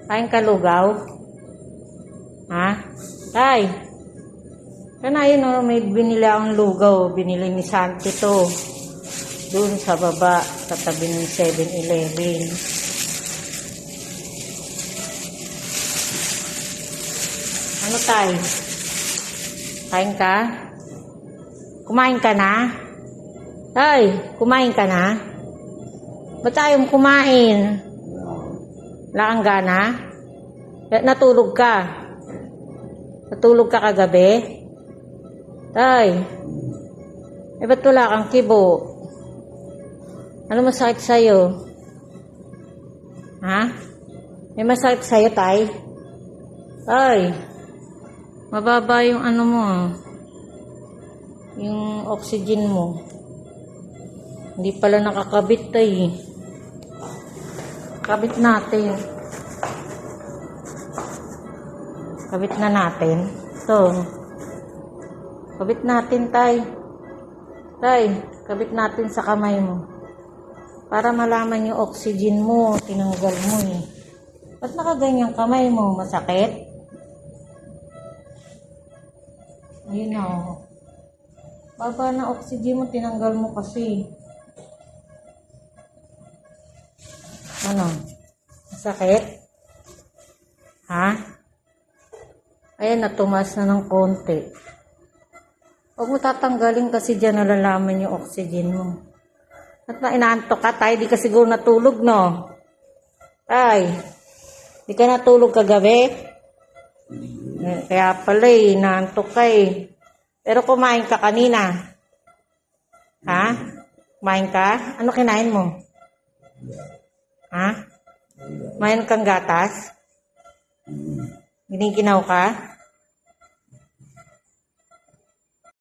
Kain ka lugaw? Ha? Tay! Kanayin o, may binili akong lugaw. Binili ni Santi to. Doon sa baba, sa tabi ng 7-Eleven. Ano tay? Kain ka? Kumain ka na? Tay, kumain ka na? Ba't tayong kumain? Wala kang gana? Natulog ka? Natulog ka kagabi? Tay, ba't wala kang kibo? Ano masakit sa'yo? Ha? May masakit sa'yo, tay? Tay, mababa yung ano mo, yung oxygen mo. Hindi pala nakakabit, tay. Kabit natin. Kabit na natin. Ito. Kabit natin, tay. Tay, kabit natin sa kamay mo. Para malaman yung oxygen mo. Tinanggal mo eh. Ba't nakaganyang kamay mo? Masakit? Ayun na oh. Baba na oxygen mo. Tinanggal mo kasi. Ano? Masakit? Ha? Ayan, natumas na ng konti. Huwag mo tatanggalin kasi dyan nalalaman yung oxygen mo. At na inaantok ka, tay? Di ka siguro natulog, no? Tay, di ka natulog kagabi? Kaya pala eh, inaantok ka eh. Pero kumain ka kanina. Ha? Kumain ka? Ano kinain mo? Ha? Kumain kang gatas? Giniginaw ka?